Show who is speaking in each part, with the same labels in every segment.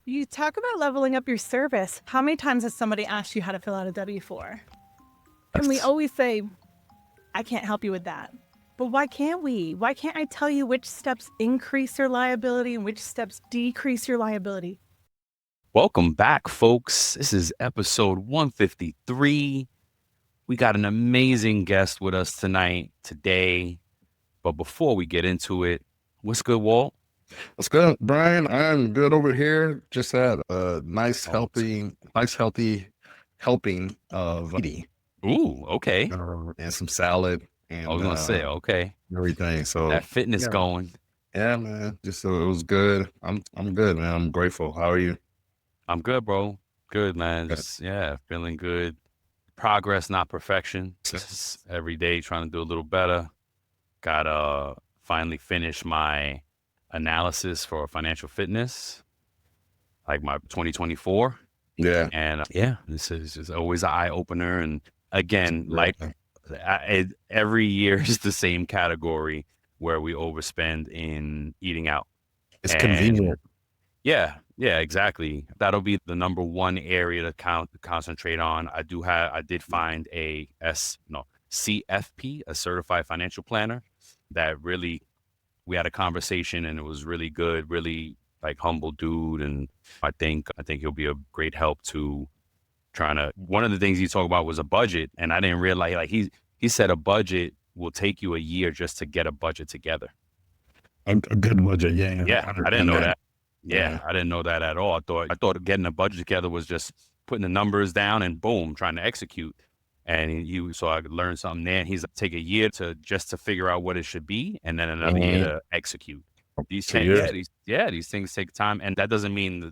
Speaker 1: You talk about leveling up your service. How many times has somebody asked you how to fill out a W-4? And we always say, I can't help you with that. But why can't we? Why can't I tell you which steps increase your liability and which steps decrease your liability?
Speaker 2: Welcome back, folks. This is episode 153. We got an amazing guest with us today. But before we get into it, what's good, Walt?
Speaker 3: What's good, Brian? I'm good over here. Just had a nice, healthy helping of eating.
Speaker 2: Ooh, okay.
Speaker 3: And some salad and
Speaker 2: I was gonna say, okay,
Speaker 3: everything. So
Speaker 2: that fitness going.
Speaker 3: Yeah, man. Just it was good. I'm good, man. I'm grateful. How are you?
Speaker 2: I'm good, bro. Good, man.
Speaker 3: Good.
Speaker 2: Just feeling good. Progress, not perfection. Just every day trying to do a little better. Got finally finished my analysis for financial fitness, like my 2024.
Speaker 3: Yeah.
Speaker 2: And this is just always an eye opener. And again, every year is the same category where we overspend in eating out.
Speaker 3: It's convenient.
Speaker 2: Yeah, exactly. That'll be the number one area to concentrate on. I did find a CFP, a certified financial planner, that really, we had a conversation and it was really good, really like humble dude. And I think he'll be a great help to one of the things he talked about was a budget. And I didn't realize, like he said a budget will take you a year just to get a budget together.
Speaker 3: A good budget. Yeah.
Speaker 2: Yeah. I didn't know that. Yeah, I didn't know that at all. I thought getting a budget together was just putting the numbers down and boom, trying to execute. And so I learned something there. And he's take a year to figure out what it should be, and then another year to execute. These things take time, and that doesn't mean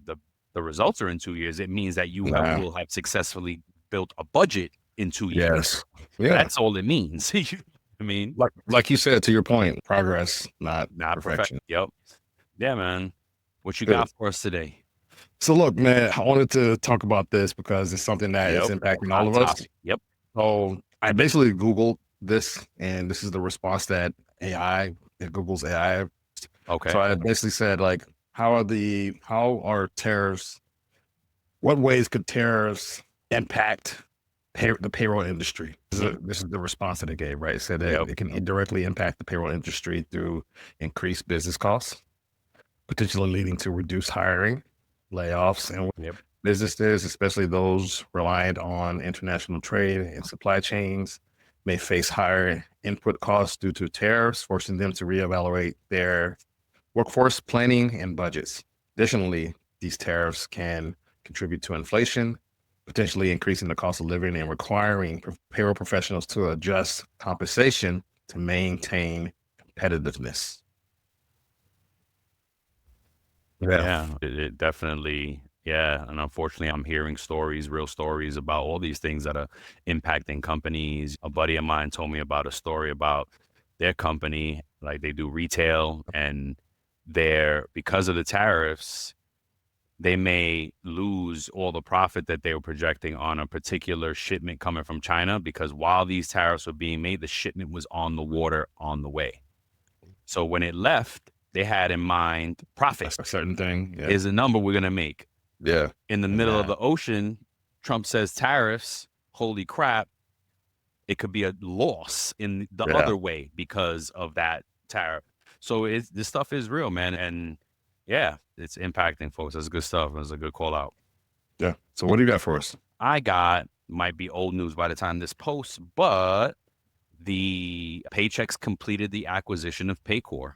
Speaker 2: the results are in 2 years. It means that you will have successfully built a budget in 2 years.
Speaker 3: Yeah,
Speaker 2: that's all it means. I mean,
Speaker 3: like you said, to your point, progress, not perfection.
Speaker 2: Yep. Yeah, man. What you got for us today?
Speaker 3: So look, man, I wanted to talk about this because it's something that is impacting all of us.
Speaker 2: Yep.
Speaker 3: So I basically Googled this, and this is the response that Google's AI.
Speaker 2: Okay.
Speaker 3: So I basically said, like, how are tariffs? What ways could tariffs impact the payroll industry? This is the response that they gave, right? It said that it can directly impact the payroll industry through increased business costs, potentially leading to reduced hiring, layoffs, and businesses, especially those reliant on international trade and supply chains, may face higher input costs due to tariffs, forcing them to reevaluate their workforce planning and budgets. Additionally, these tariffs can contribute to inflation, potentially increasing the cost of living and requiring payroll professionals to adjust compensation to maintain competitiveness.
Speaker 2: Yeah, it definitely. Yeah. And unfortunately, I'm hearing real stories about all these things that are impacting companies. A buddy of mine told me about a story about their company, like they do retail, and because of the tariffs, they may lose all the profit that they were projecting on a particular shipment coming from China, because while these tariffs were being made, the shipment was on the water on the way. So when it left, they had in mind profit.
Speaker 3: That's a certain thing.
Speaker 2: Is a number we're going to make.
Speaker 3: Yeah.
Speaker 2: In the middle of the ocean, Trump says tariffs. Holy crap. It could be a loss in the other way because of that tariff. So this stuff is real, man. And it's impacting folks. That's good stuff. That's a good call out.
Speaker 3: Yeah. So what do you got for us?
Speaker 2: Might be old news by the time this posts, but the Paychex completed the acquisition of Paycor.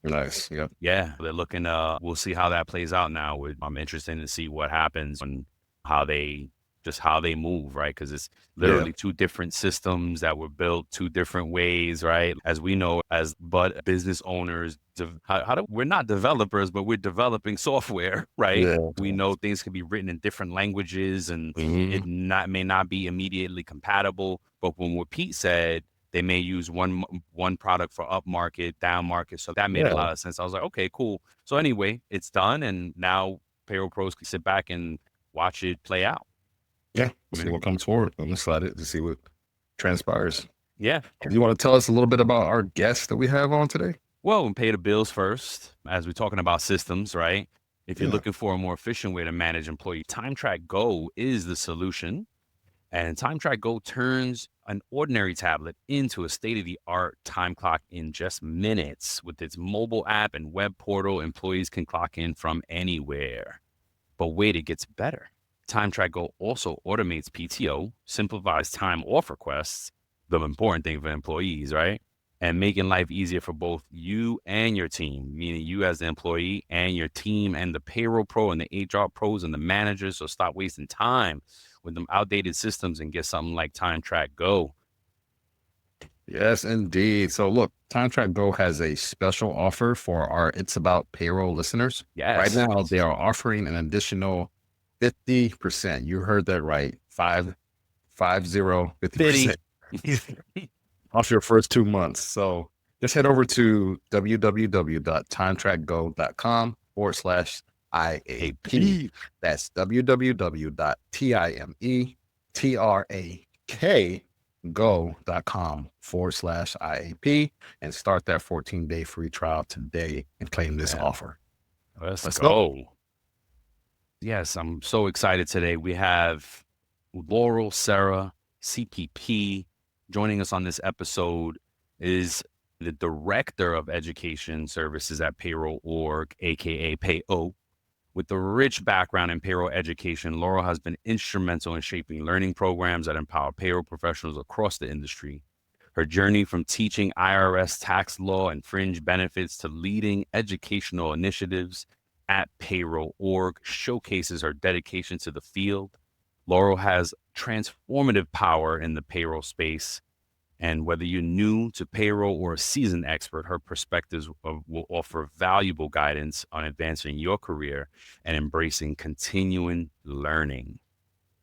Speaker 3: Nice. Yep.
Speaker 2: Yeah. They're looking, we'll see how that plays out now. I'm interested to see what happens and how they move, right? Because it's literally two different systems that were built two different ways, right? As we know, but business owners, we're not developers, but we're developing software, right? Yeah. We know things can be written in different languages, and it may not be immediately compatible. But when what Pete said, they may use one product for up market, down market. So that made a lot of sense. I was like, okay, cool. So anyway, it's done, and now payroll pros can sit back and watch it play out.
Speaker 3: Yeah, we'll see what comes forward. I'm excited to see what transpires.
Speaker 2: Yeah.
Speaker 3: You want to tell us a little bit about our guest that we have on today?
Speaker 2: Well, we pay the bills first, as we're talking about systems, right? If you're looking for a more efficient way to manage employee, TimeTrak Go is the solution. And TimeTrak Go turns an ordinary tablet into a state-of-the-art time clock in just minutes. With its mobile app and web portal, employees can clock in from anywhere. But wait, it gets better. TimeTrak Go also automates PTO, simplifies time off requests, the important thing for employees, right? And making life easier for both you and your team, meaning you as the employee and your team and the payroll pro and the HR pros and the managers. So stop wasting time with them outdated systems and get something like TimeTrak Go.
Speaker 3: Yes, indeed. So look, TimeTrak Go has a special offer for our It's About Payroll listeners.
Speaker 2: Yes.
Speaker 3: Right now, they are offering an additional 50%. You heard that right. 50% off your first 2 months. So just head over to www.timetrakgo.com/IAP. That's www.timetrakgo.com/IAP and start that 14-day free trial today and claim this offer.
Speaker 2: Let's go. Yes, I'm so excited today. We have Laurel Serra, CPP, joining us on this episode is the Director of Education Services at Payroll Org, aka Payo. With a rich background in payroll education, Laurel has been instrumental in shaping learning programs that empower payroll professionals across the industry. Her journey from teaching IRS tax law and fringe benefits to leading educational initiatives at Payroll Org showcases her dedication to the field. Laurel has transformative power in the payroll space. And whether you're new to payroll or a seasoned expert, her perspectives will offer valuable guidance on advancing your career and embracing continuing learning.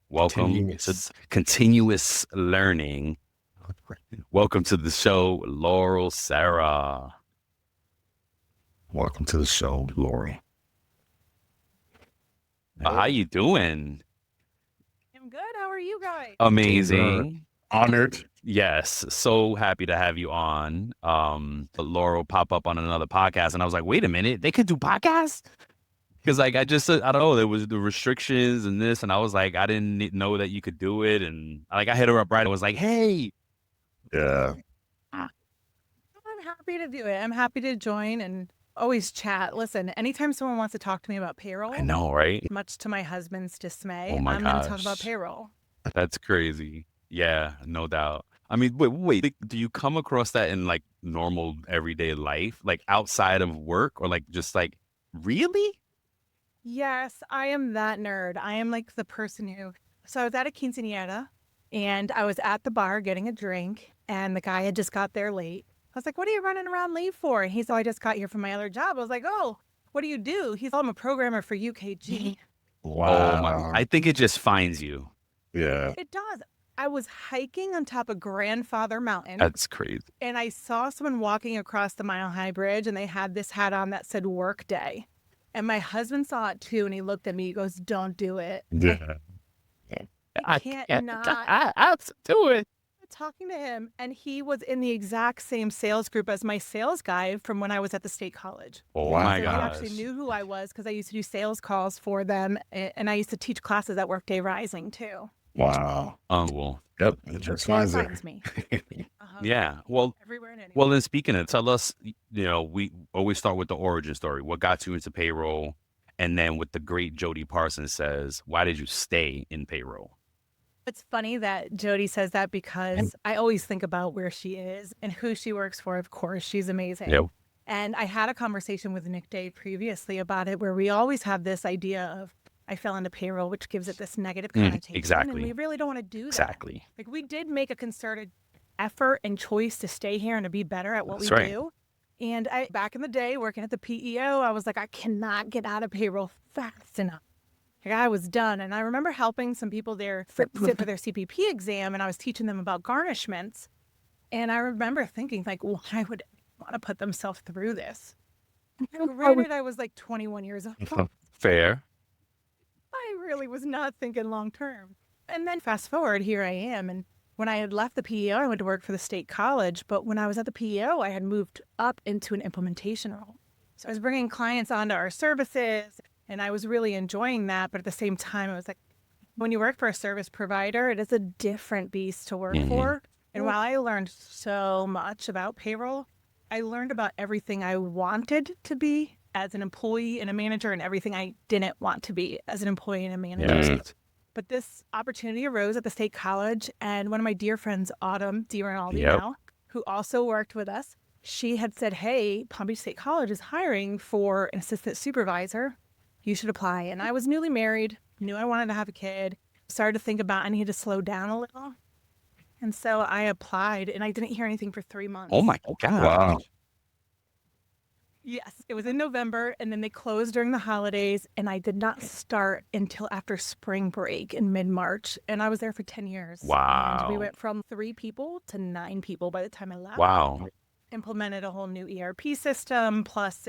Speaker 2: Welcome to Continuous Learning. Welcome to the show, Laurel Serra.
Speaker 3: Welcome to the show, Laurel.
Speaker 2: How you doing?
Speaker 1: I'm good. How are you guys?
Speaker 2: Amazing.
Speaker 3: Honored.
Speaker 2: Yes, so happy to have you on. Laurel pop up on another podcast, and I was like, wait a minute, they could do podcasts? Because like I don't know, there was the restrictions and this, and I was like, I didn't know that you could do it, and like I hit her up right. I was like, hey,
Speaker 3: yeah,
Speaker 1: I'm happy to do it. I'm happy to join and always chat. Listen, anytime someone wants to talk to me about payroll,
Speaker 2: I know, right?
Speaker 1: Much to my husband's dismay,
Speaker 2: Oh my
Speaker 1: I'm going to talk
Speaker 2: gosh.
Speaker 1: about payroll.
Speaker 2: That's crazy. Yeah, no doubt. I mean, wait, do you come across that in like normal everyday life, like outside of work, or like just like really?
Speaker 1: Yes, I am that nerd. I am like the person who, so I was at a quinceañera and I was at the bar getting a drink and the guy had just got there late. I was like, what are you running around late for? And he said, I just got here from my other job. I was like, oh, what do you do? He's, I'm a programmer for UKG.
Speaker 3: wow.
Speaker 2: Oh my, I think it just finds you.
Speaker 3: Yeah.
Speaker 1: It does. I was hiking on top of Grandfather Mountain.
Speaker 2: That's crazy.
Speaker 1: And I saw someone walking across the Mile High Bridge and they had this hat on that said work day. And my husband saw it too and he looked at me, he goes, don't do it.
Speaker 3: Yeah.
Speaker 1: I can't not.
Speaker 2: I have to do it.
Speaker 1: Talking to him and he was in the exact same sales group as my sales guy from when I was at the state college.
Speaker 2: Oh
Speaker 3: Wow.
Speaker 2: my
Speaker 1: So
Speaker 2: gosh.
Speaker 1: he actually knew who I was because I used to do sales calls for them and I used to teach classes at Workday Rising too.
Speaker 3: Wow.
Speaker 2: Well,
Speaker 3: Yep. It just finds there.
Speaker 1: Finds me.
Speaker 2: yeah. Well,
Speaker 1: Everywhere and anywhere.
Speaker 2: well, then speaking of, tell us, we always start with the origin story. What got you into payroll? And then with the great Jody Parsons says, why did you stay in payroll?
Speaker 1: It's funny that Jody says that because I always think about where she is and who she works for. Of course, she's amazing.
Speaker 2: Yep.
Speaker 1: And I had a conversation with Nick Day previously about it where we always have this idea of I fell into payroll, which gives it this negative connotation.
Speaker 2: exactly.
Speaker 1: And we really don't want to do that.
Speaker 2: Exactly.
Speaker 1: Like we did make a concerted effort and choice to stay here and to be better at what
Speaker 2: That's
Speaker 1: we
Speaker 2: right.
Speaker 1: do. And back in the day working at the PEO, I was like, I cannot get out of payroll fast enough. Like I was done. And I remember helping some people there sit for their CPP exam and I was teaching them about garnishments. And I remember thinking like, why would anyone want to put themselves through this? Granted, I was like 21 years old.
Speaker 2: Fair.
Speaker 1: I really was not thinking long term. And then fast forward, here I am. And when I had left the PEO, I went to work for the state college. But when I was at the PEO, I had moved up into an implementation role. So I was bringing clients onto our services, And I was really enjoying that. But at the same time, it was like, when you work for a service provider, it is a different beast to work for. And while I learned so much about payroll, I learned about everything I wanted to be as an employee and a manager and everything I didn't want to be as an employee and a manager. But this opportunity arose at the State College, and one of my dear friends, Autumn DiRinaldi now, who also worked with us, she had said, hey, Palm Beach State College is hiring for an assistant supervisor. You should apply. And I was newly married, knew I wanted to have a kid, started to think about I needed to slow down a little. And so I applied, and I didn't hear anything for 3 months.
Speaker 2: Oh my God.
Speaker 3: Wow.
Speaker 1: Yes, it was in November, and then they closed during the holidays, and I did not start until after spring break in mid-March, and I was there for 10 years.
Speaker 2: Wow.
Speaker 1: And we went from 3 people to 9 people by the time I left.
Speaker 2: Wow.
Speaker 1: Implemented a whole new ERP system, plus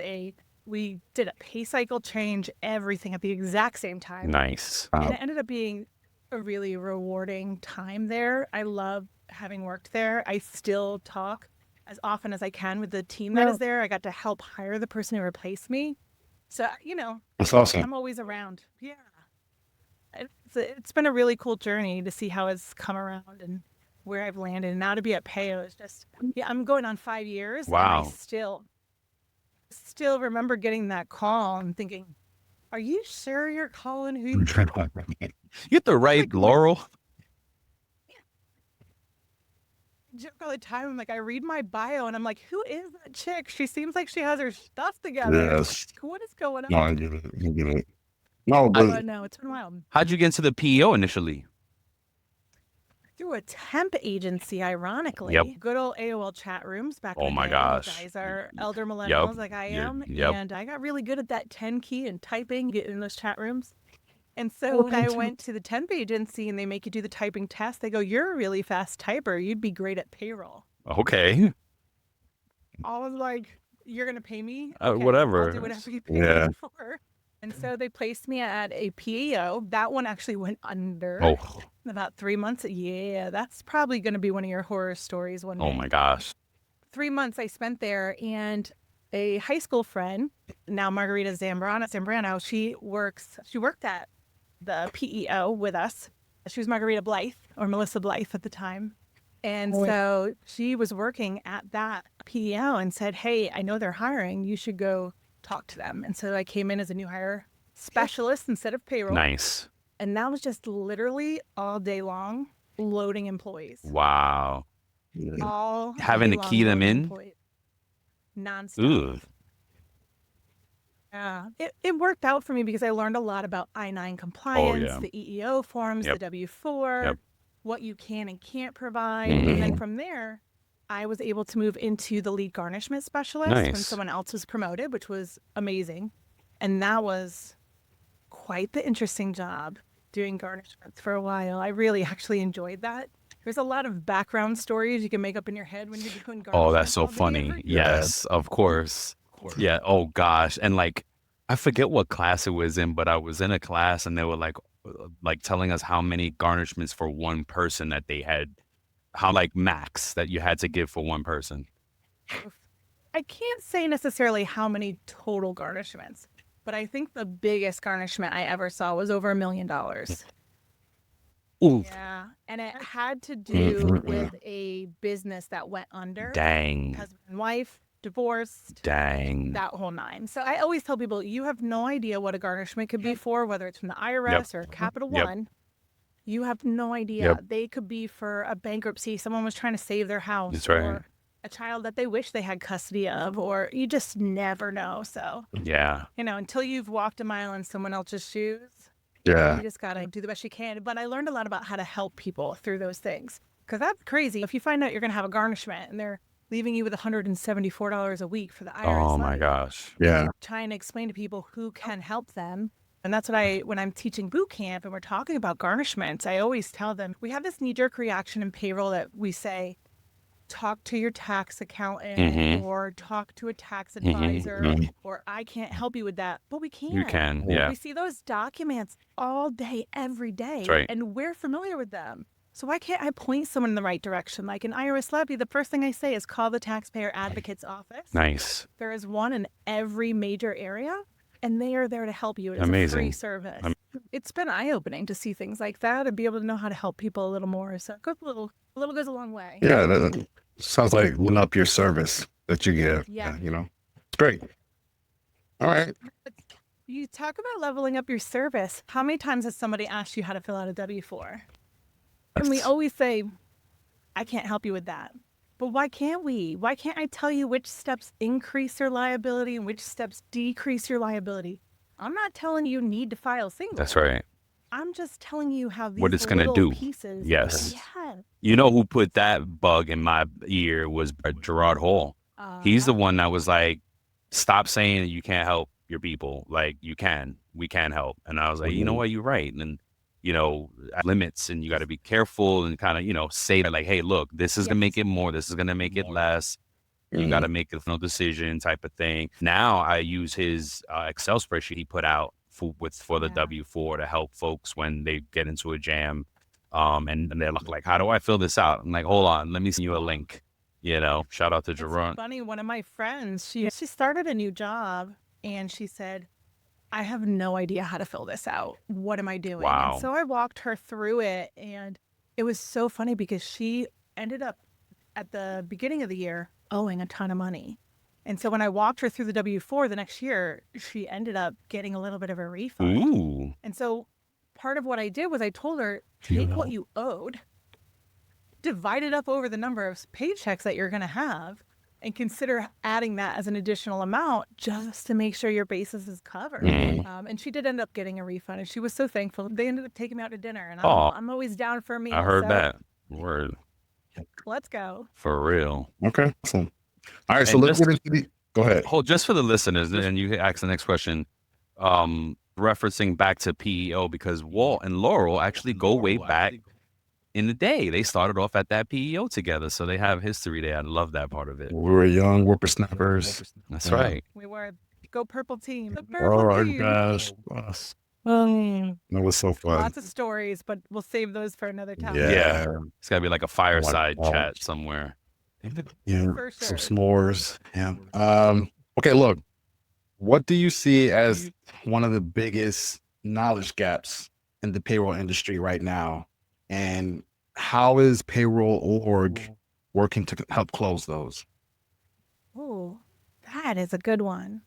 Speaker 1: we did a pay cycle change, everything at the exact same time.
Speaker 2: Nice.
Speaker 1: And it ended up being a really rewarding time there. I love having worked there. I still talk as often as I can with the team that is there. I got to help hire the person who replaced me. So,
Speaker 3: That's awesome.
Speaker 1: I'm always around. Yeah. It's been a really cool journey to see how it's come around and where I've landed. And now to be at Payo is just, I'm going on 5 years.
Speaker 2: Wow.
Speaker 1: And I still remember getting that call and thinking, are you sure you're calling who you
Speaker 2: You have to write Laurel.
Speaker 1: joke all the time. I'm like, I read my bio and I'm like, who is that chick? She seems like she has her stuff together.
Speaker 3: Yes.
Speaker 1: What is going on?
Speaker 3: No, I get it. I get it. No, but
Speaker 1: But no, it's been wild.
Speaker 2: How'd you get into the PEO initially?
Speaker 1: Through a temp agency, ironically.
Speaker 2: Yep.
Speaker 1: Good old AOL chat rooms back
Speaker 2: Oh
Speaker 1: in the
Speaker 2: my
Speaker 1: day.
Speaker 2: gosh.
Speaker 1: You guys are elder millennials like I am.
Speaker 2: Yep.
Speaker 1: And I got really good at that 10 key and typing, getting in those chat rooms. And so when I went to the temp agency and they make you do the typing test, they go, you're a really fast typer. You'd be great at payroll.
Speaker 2: Okay.
Speaker 1: I was like, you're going to pay me?
Speaker 2: Whatever.
Speaker 1: I'll do whatever you pay
Speaker 3: Yeah.
Speaker 1: me for. And so they placed me at a PEO. That one actually went under
Speaker 2: Oh.
Speaker 1: about 3 months. Yeah, that's probably going to be one of your horror stories one day.
Speaker 2: Oh my gosh.
Speaker 1: 3 months I spent there, and a high school friend, now Margarita Zambrano, she worked at the PEO with us. She was Margarita Blythe, or Melissa Blythe at the time. And so she was working at that PEO and said, hey, I know they're hiring. You should go talk to them. And so I came in as a new hire specialist instead of payroll.
Speaker 2: Nice.
Speaker 1: And that was just literally all day long loading employees.
Speaker 2: Wow.
Speaker 1: All
Speaker 2: Having
Speaker 1: day
Speaker 2: to
Speaker 1: long
Speaker 2: key them
Speaker 1: loading
Speaker 2: in?
Speaker 1: employees. Nonstop.
Speaker 2: Ugh.
Speaker 1: Yeah, it worked out for me because I learned a lot about I-9 compliance, the EEO forms, the W-4, what you can and can't provide. And then from there, I was able to move into the lead garnishment specialist when someone else was promoted, which was amazing. And that was quite the interesting job, doing garnishments for a while. I really actually enjoyed that. There's a lot of background stories you can make up in your head when you're doing garnishments.
Speaker 2: Oh, that's so
Speaker 1: all day,
Speaker 2: funny.
Speaker 1: every day.
Speaker 2: Yes, of course. Yeah. Oh gosh. And like, I forget what class it was in, but I was in a class and they were like telling us how many garnishments for one person that they had, how like max that you had to give for one person.
Speaker 1: I can't say necessarily how many total garnishments, but I think the biggest garnishment I ever saw was over $1 million.
Speaker 2: Ooh.
Speaker 1: Yeah. And it had to do with a business that went under.
Speaker 2: Dang.
Speaker 1: Husband and wife, divorced.
Speaker 2: Dang.
Speaker 1: That whole nine. So I always tell people, you have no idea what a garnishment could be for, whether it's from the IRS or Capital One. You have no idea. They could be for a bankruptcy. Someone was trying to save their house.
Speaker 2: That's right.
Speaker 1: Or a child that they wish they had custody of, or you just never know. So,
Speaker 2: Yeah.
Speaker 1: until you've walked a mile in someone else's shoes,
Speaker 3: yeah.
Speaker 1: you just got to do the best you can. But I learned a lot about how to help people through those things. Because that's crazy. If you find out you're going to have a garnishment and they're leaving you with $174 a week for the IRS.
Speaker 2: Oh my
Speaker 1: levy,
Speaker 2: gosh.
Speaker 3: Yeah.
Speaker 1: trying to explain to people who can help them. And that's what when I'm teaching boot camp and we're talking about garnishments, I always tell them, we have this knee-jerk reaction in payroll that we say, talk to your tax accountant or talk to a tax advisor or I can't help you with that. But we can.
Speaker 2: You can. Yeah.
Speaker 1: We see those documents all day, every day.
Speaker 2: That's right.
Speaker 1: And we're familiar with them. So why can't I point someone in the right direction? Like an IRS levy, the first thing I say is call the taxpayer advocate's office.
Speaker 2: Nice.
Speaker 1: There is one in every major area. and they are there to help you. It's a free
Speaker 2: Amazing.
Speaker 1: service. It's been eye-opening to see things like that and be able to know how to help people a little more. So a little goes a long way.
Speaker 3: Yeah, that sounds like leveling up your service that you give.
Speaker 1: Yeah.
Speaker 3: You know, it's great. All right.
Speaker 1: You talk about leveling up your service. How many times has somebody asked you how to fill out a W-4? And we always say, I can't help you with that. But why can't we? Why can't I tell you which steps increase your liability and which steps decrease your liability? I'm not telling you need to file single.
Speaker 2: That's right.
Speaker 1: I'm just telling you how these
Speaker 2: What it's gonna
Speaker 1: little
Speaker 2: do.
Speaker 1: pieces.
Speaker 2: Yes.
Speaker 1: Yeah.
Speaker 2: You know who put that bug in my ear was Gerard Hall. He's the one that was like, stop saying that you can't help your people. Like, we can help. And I was like, you know what, you're right. And, you know, limits, and you got to be careful and kind of, you know, say that like, hey, look, this is going to make it more. This is going to make it less. You got to make a final decision type of thing. Now I use his Excel spreadsheet he put out for the W-4 to help folks when they get into a jam. And they're like, how do I fill this out? I'm like, hold on, let me send you a link. You know, shout out to Jerron.
Speaker 1: It's funny. One of my friends, she started a new job and she said, I have no idea how to fill this out. What am I doing?
Speaker 2: Wow.
Speaker 1: And so I walked her through it, and it was so funny because she ended up at the beginning of the year owing a ton of money. And so when I walked her through the W-4 the next year, she ended up getting a little bit of a refund.
Speaker 2: Ooh.
Speaker 1: And so part of what I did was I told her, take what you owed, divide it up over the number of paychecks that you're going to have, and consider adding that as an additional amount just to make sure your basis is covered. And she did end up getting a refund, and she was so thankful. They ended up taking me out to dinner, and I'm always down for a meal.
Speaker 2: I heard
Speaker 1: so
Speaker 2: that. Word.
Speaker 1: Let's go.
Speaker 2: For real.
Speaker 3: Okay. Awesome. All right. So
Speaker 2: And
Speaker 3: let's get into the. Go ahead.
Speaker 2: Hold, just for the listeners, and you can ask the next question. Referencing back to PEO, because Walt and Laurel actually go way back in the day. They started off at that PEO together, so they have history there. I love that part of it.
Speaker 3: We were young whippersnappers.
Speaker 2: That's right.
Speaker 1: We were go purple team. The
Speaker 3: Oh
Speaker 1: purple
Speaker 3: my
Speaker 1: team.
Speaker 3: gosh. That was so fun.
Speaker 1: Lots of stories, but we'll save those for another time.
Speaker 2: Yeah. It's got to be like a fireside
Speaker 3: Wow.
Speaker 2: chat somewhere.
Speaker 3: Yeah.
Speaker 1: For
Speaker 3: Some
Speaker 1: sure.
Speaker 3: s'mores. Yeah. Okay. Look, what do you see as one of the biggest knowledge gaps in the payroll industry right now? And how is Payroll Org working to help close those?
Speaker 1: Oh, that is a good one.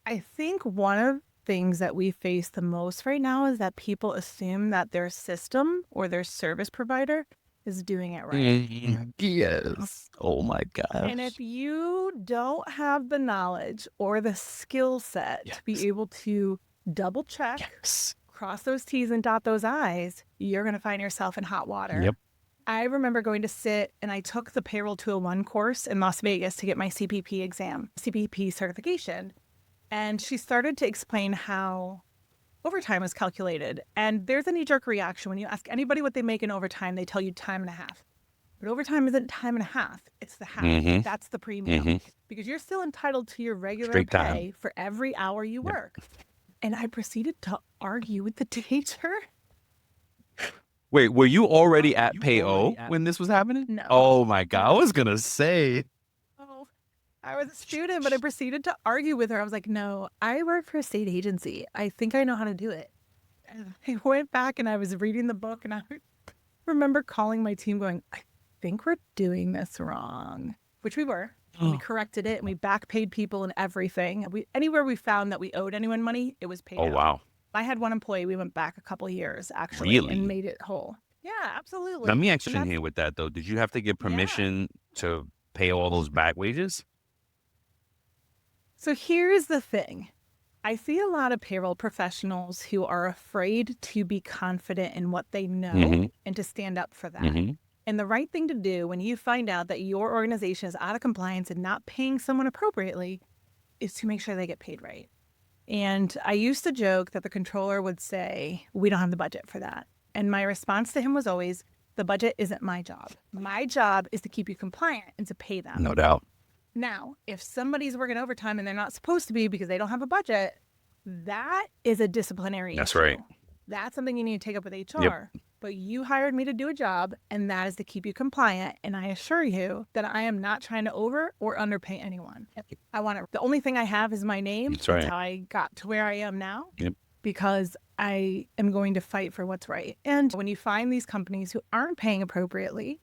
Speaker 1: I think one of the things that we face the most right now is that people assume that their system or their service provider is doing it right.
Speaker 2: Yes. Oh my gosh.
Speaker 1: And if you don't have the knowledge or the skill set to be able to double check, cross those T's and dot those I's, you're going to find yourself in hot water.
Speaker 2: Yep.
Speaker 1: I remember going to sit, and I took the Payroll 201 course in Las Vegas to get my CPP exam, CPP certification. And she started to explain how overtime is calculated. And there's a knee-jerk reaction. When you ask anybody what they make in overtime, they tell you time and a half. But overtime isn't time and a half. It's the half. That's the premium. Because you're still entitled to your regular
Speaker 2: Straight
Speaker 1: pay
Speaker 2: time.
Speaker 1: for every hour you work. And I proceeded to argue with the teacher.
Speaker 2: Wait, were you already at Payo when this was happening?
Speaker 1: No.
Speaker 2: Oh my God. I was going to say.
Speaker 1: Oh, I was a student, but I proceeded to argue with her. I was like, no, I work for a state agency. I think I know how to do it. And I went back and I was reading the book, and I remember calling my team going, I think we're doing this wrong, which we were. And we corrected it, and we back paid people and everything. Anywhere we found that we owed anyone money, it was paid
Speaker 2: Oh,
Speaker 1: out.
Speaker 2: wow.
Speaker 1: I had one employee, we went back a couple years actually
Speaker 2: Really?
Speaker 1: and made it whole. Yeah, absolutely.
Speaker 2: Let me
Speaker 1: And
Speaker 2: action
Speaker 1: that's-
Speaker 2: here with that, though. Did you have to get permission to pay all those back wages?
Speaker 1: So here's the thing. I see a lot of payroll professionals who are afraid to be confident in what they know and to stand up for that. And the right thing to do when you find out that your organization is out of compliance and not paying someone appropriately is to make sure they get paid right. And I used to joke that the controller would say, we don't have the budget for that. And my response to him was always, the budget isn't my job. My job is to keep you compliant and to pay them.
Speaker 2: No doubt.
Speaker 1: Now, if somebody's working overtime and they're not supposed to be because they don't have a budget, that is a disciplinary
Speaker 2: That's
Speaker 1: issue.
Speaker 2: right.
Speaker 1: That's something you need to take up with HR. but you hired me to do a job, and that is to keep you compliant. And I assure you that I am not trying to over or underpay anyone. The only thing I have is my name.
Speaker 2: That's right.
Speaker 1: That's how I got to where I am now.
Speaker 2: Yep.
Speaker 1: Because I am going to fight for what's right. And when you find these companies who aren't paying appropriately,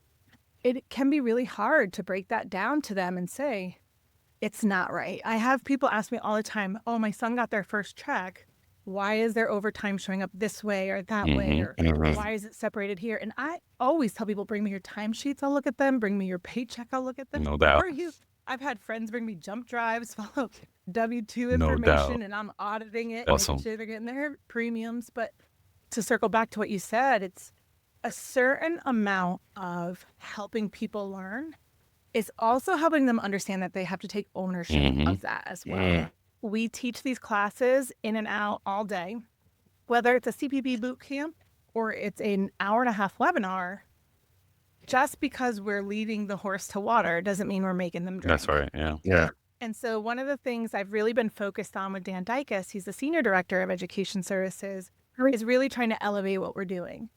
Speaker 1: it can be really hard to break that down to them and say, it's not right. I have people ask me all the time, oh, my son got their first check. Why is their overtime showing up this way or that way? Or why is it separated here? And I always tell people, bring me your timesheets. I'll look at them. Bring me your paycheck. I'll look at them.
Speaker 2: No doubt.
Speaker 1: I've had friends bring me jump drives, follow W-2
Speaker 2: No
Speaker 1: information,
Speaker 2: doubt.
Speaker 1: and I'm auditing it,
Speaker 2: Awesome.
Speaker 1: making sure they're getting their premiums. But to circle back to what you said, it's a certain amount of helping people learn is also helping them understand that they have to take ownership of that as well. We teach these classes in and out all day, whether it's a CPP boot camp or it's an hour-and-a-half webinar. Just because we're leading the horse to water doesn't mean we're making them drink.
Speaker 2: That's right. Yeah.
Speaker 3: Yeah.
Speaker 1: And so one of the things I've really been focused on with Dan Dicus, he's the Senior Director of Education Services, is really trying to elevate what we're doing.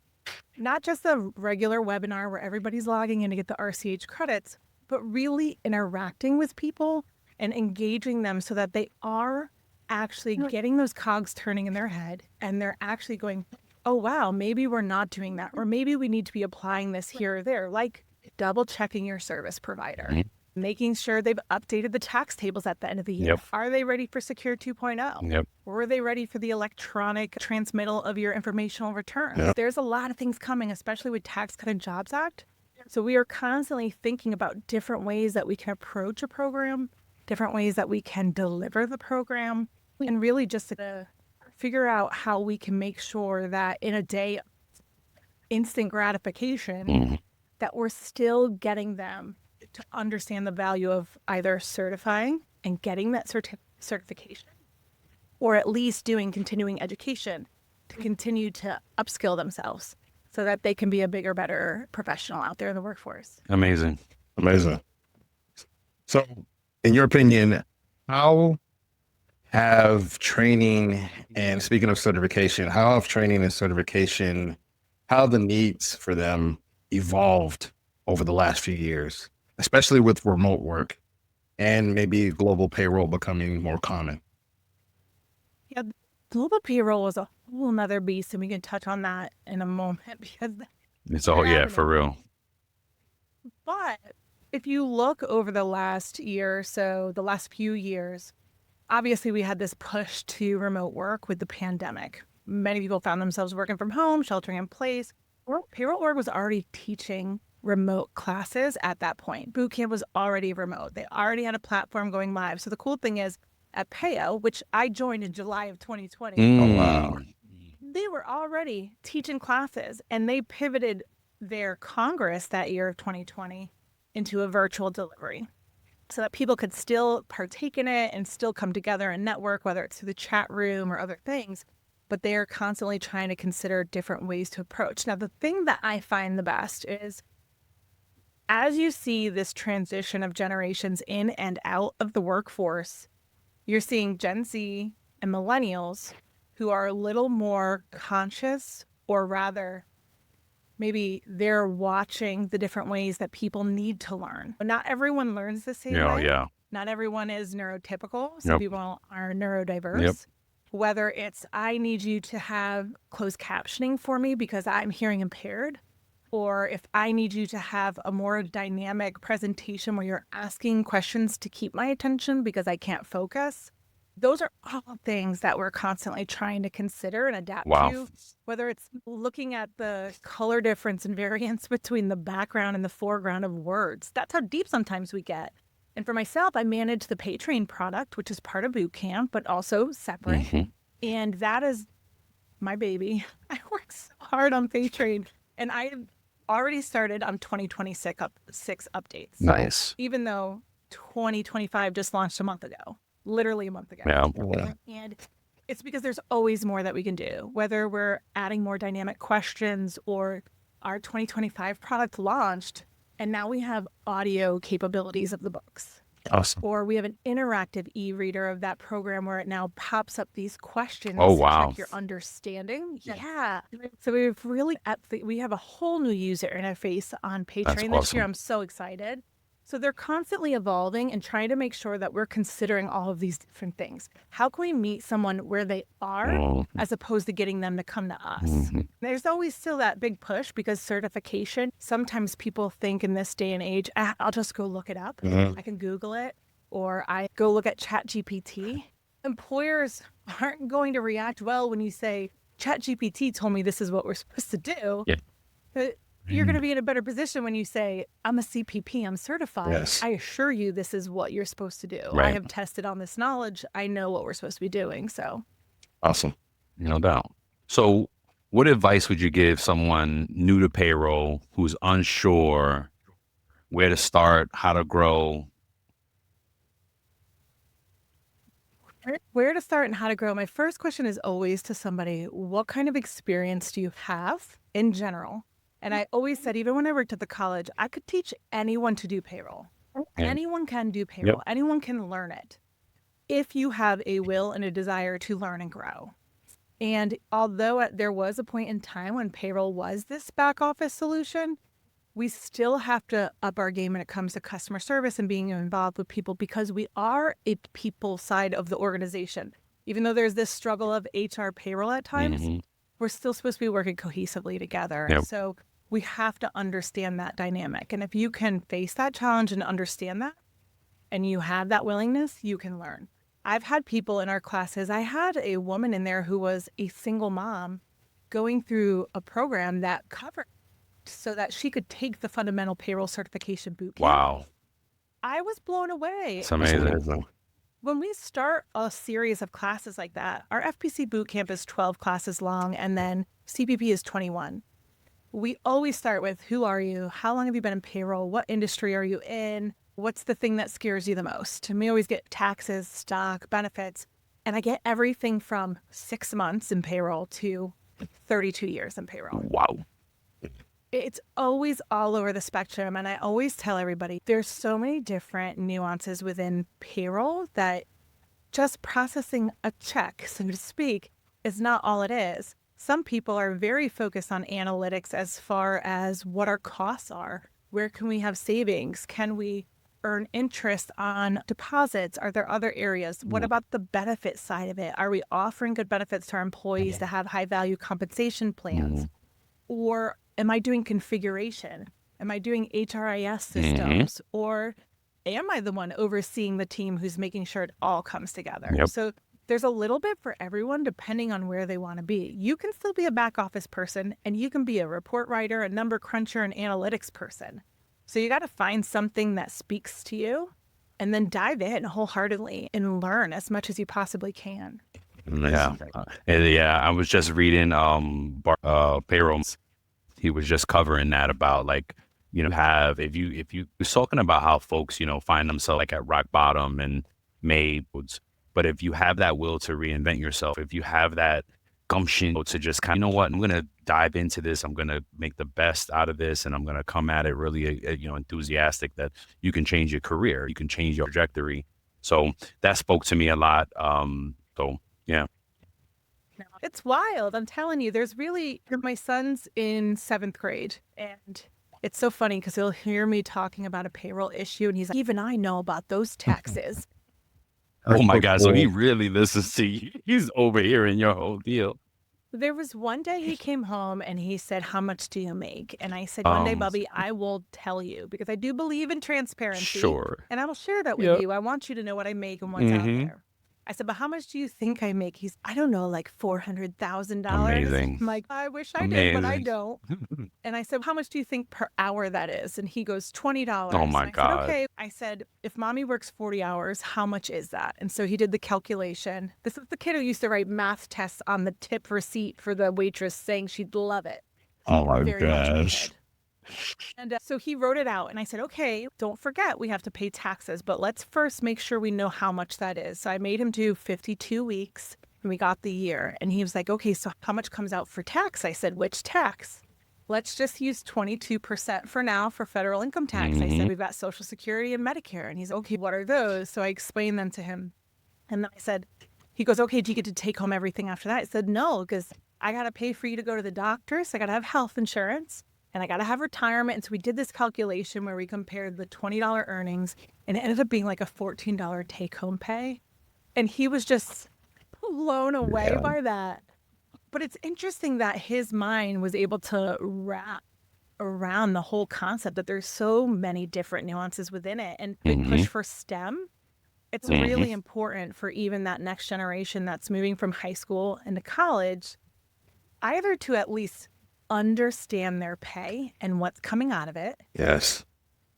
Speaker 1: Not just a regular webinar where everybody's logging in to get the RCH credits, but really interacting with people and engaging them so that they are actually getting those cogs turning in their head and they're actually going, oh, wow, maybe we're not doing that. Or maybe we need to be applying this here or there, like double checking your service provider, making sure they've updated the tax tables at the end of the year.
Speaker 2: Yep.
Speaker 1: Are they ready for Secure 2.0?
Speaker 2: Yep.
Speaker 1: Or are they ready for the electronic transmittal of your informational returns?
Speaker 3: Yep.
Speaker 1: There's a lot of things coming, especially with Tax Cut and Jobs Act. So we are constantly thinking about different ways that we can approach a program, different ways that we can deliver the program, and really just to figure out how we can make sure that in a day of instant gratification, that we're still getting them to understand the value of either certifying and getting that certification, or at least doing continuing education to continue to upskill themselves so that they can be a bigger, better professional out there in the workforce.
Speaker 2: Amazing.
Speaker 3: So, in your opinion, how have training and speaking of certification, how have training and certification, how have the needs for them evolved over the last few years, especially with remote work and maybe global payroll becoming more common?
Speaker 1: Yeah, global payroll is a whole nother beast, and we can touch on that in a moment because
Speaker 2: It's all, yeah, for real.
Speaker 1: But if you look over the last year or so, the last few years, obviously we had this push to remote work with the pandemic. Many people found themselves working from home, sheltering in place. Payroll Org was already teaching remote classes at that point. Bootcamp was already remote. They already had a platform going live. So the cool thing is at Payo, which I joined in July of 2020,
Speaker 3: Oh, wow.
Speaker 1: they were already teaching classes, and they pivoted their Congress that year of 2020 into a virtual delivery so that people could still partake in it and still come together and network, whether it's through the chat room or other things. But they are constantly trying to consider different ways to approach. Now, the thing that I find the best is as you see this transition of generations in and out of the workforce, you're seeing Gen Z and millennials who are a little more conscious, or rather, maybe they're watching the different ways that people need to learn. But not everyone learns the same way.
Speaker 2: Yeah.
Speaker 1: Not everyone is neurotypical. Some
Speaker 2: Yep.
Speaker 1: people are neurodiverse.
Speaker 2: Yep.
Speaker 1: Whether it's, I need you to have closed captioning for me because I'm hearing impaired, or if I need you to have a more dynamic presentation where you're asking questions to keep my attention because I can't focus. Those are all things that we're constantly trying to consider and adapt to, whether it's looking at the color difference and variance between the background and the foreground of words. That's how deep sometimes we get. And for myself, I manage the PayTrain product, which is part of Bootcamp, but also separate. And that is my baby. I work so hard on PayTrain, and I already started on 2026 updates.
Speaker 2: Nice.
Speaker 1: Even though 2025 just launched a month ago, literally a month ago.
Speaker 2: Yeah.
Speaker 1: And it's because there's always more that we can do, whether we're adding more dynamic questions or our 2025 product launched, and now we have audio capabilities of the books.
Speaker 3: Awesome.
Speaker 1: Or we have an interactive e-reader of that program where it now pops up these questions
Speaker 2: Oh,
Speaker 1: to
Speaker 2: wow.
Speaker 1: check your understanding. Yeah. So we have a whole new user interface on Paytrain this year.
Speaker 2: awesome.
Speaker 1: I'm so excited. So they're constantly evolving and trying to make sure that we're considering all of these different things. How can we meet someone where they are
Speaker 2: Mhm.
Speaker 1: as opposed to getting them to come to us?
Speaker 2: Mhm.
Speaker 1: There's always still that big push because certification, sometimes people think in this day and age, I'll just go look it up.
Speaker 3: Mhm.
Speaker 1: I can Google it, or I go look at ChatGPT. Employers aren't going to react well when you say, ChatGPT told me this is what we're supposed to do.
Speaker 2: Yeah.
Speaker 1: But you're going to be in a better position when you say, I'm a CPP, I'm certified.
Speaker 3: Yes.
Speaker 1: I assure you this is what you're supposed to do. I
Speaker 2: Right.
Speaker 1: have tested on this knowledge. I know what we're supposed to be doing. So
Speaker 3: Awesome.
Speaker 2: No doubt. So, what advice would you give someone new to payroll who's unsure where to start, how to grow?
Speaker 1: where to start and how to grow? My first question is always to somebody, what kind of experience do you have in general? And I always said, even when I worked at the college, I could teach anyone to do payroll.
Speaker 2: Yeah.
Speaker 1: Anyone can do payroll. Anyone can learn it if you have a will and a desire to learn and grow. And although there was a point in time when payroll was this back office solution, we still have to up our game when it comes to customer service and being involved with people because we are a people side of the organization. Even though there's this struggle of HR payroll at times,
Speaker 2: Mhm.
Speaker 1: we're still supposed to be working cohesively together.
Speaker 2: Yep.
Speaker 1: So we have to understand that dynamic. And if you can face that challenge and understand that, and you have that willingness, you can learn. I've had people in our classes. I had a woman in there who was a single mom going through a program that covered so that she could take the fundamental payroll certification boot camp.
Speaker 2: Wow.
Speaker 1: I was blown away.
Speaker 2: It's amazing.
Speaker 1: When we start a series of classes like that, our FPC boot camp is 12 classes long, and then CPP is 21. We always start with, who are you? How long have you been in payroll? What industry are you in? What's the thing that scares you the most? And we always get taxes, stock, benefits. And I get everything from 6 months in payroll to 32 years in payroll.
Speaker 2: Wow.
Speaker 1: It's always all over the spectrum. And I always tell everybody, there's so many different nuances within payroll that just processing a check, so to speak, is not all it is. Some people are very focused on analytics as far as what our costs are. Where can we have savings? Can we earn interest on deposits? Are there other areas? What about the benefit side of it? Are we offering good benefits to our employees to have high value compensation plans? Or am I doing configuration? Am I doing HRIS systems? Or am I the one overseeing the team who's making sure it all comes together?
Speaker 2: Yep.
Speaker 1: So there's a little bit for everyone depending on where they want to be. You can still be a back office person, and you can be a report writer, a number cruncher, an analytics person. So you got to find something that speaks to you and then dive in wholeheartedly and learn as much as you possibly can.
Speaker 2: Yeah. I was just reading payroll. He was just covering that about like, if you was talking about how folks, find themselves like at rock bottom and but if you have that will to reinvent yourself, if you have that gumption to just kind of, you know what, I'm going to dive into this. I'm going to make the best out of this. And I'm going to come at it really, enthusiastic that you can change your career. You can change your trajectory. So that spoke to me a lot. Yeah.
Speaker 1: It's wild. I'm telling you, my son's in 7th grade, and it's so funny because he'll hear me talking about a payroll issue and he's like, even I know about those taxes.
Speaker 2: Oh my God. So he really listens to you. He's overhearing your whole deal.
Speaker 1: There was one day he came home and he said, how much do you make? And I said, one day, Bubby, I will tell you because I do believe in transparency.
Speaker 2: Sure.
Speaker 1: And I will share that with you. I want you to know what I make and what's out there. I said, but how much do you think I make? I don't know, like $400,000.
Speaker 2: Amazing.
Speaker 1: I'm like, I wish I did, but I don't. And I said, how much do you think per hour that is? And he goes, $20.
Speaker 2: Oh my God.
Speaker 1: I said, okay. I said, if mommy works 40 hours, how much is that? And so he did the calculation. This is the kid who used to write math tests on the tip receipt for the waitress saying she'd love it.
Speaker 3: Oh my
Speaker 1: Very much
Speaker 3: gosh.
Speaker 1: did. And so he wrote it out and I said, okay, don't forget we have to pay taxes, but let's first make sure we know how much that is. So I made him do 52 weeks and we got the year and he was like, okay, so how much comes out for tax? I said, which tax? let's just use 22% for now for federal income tax. I said, we've got Social Security and Medicare. And he's, okay, what are those? So I explained them to him. And then I said, he goes, okay, do you get to take home everything after that? I said, no, because I got to pay for you to go to the doctor. So I got to have health insurance and I got to have retirement. And so we did this calculation where we compared the $20 earnings and it ended up being like a $14 take home pay. And he was just blown away by that. But it's interesting that his mind was able to wrap around the whole concept that there's so many different nuances within it. And big push for STEM. It's really important for even that next generation that's moving from high school into college, either to at least understand their pay and what's coming out of it.
Speaker 3: Yes.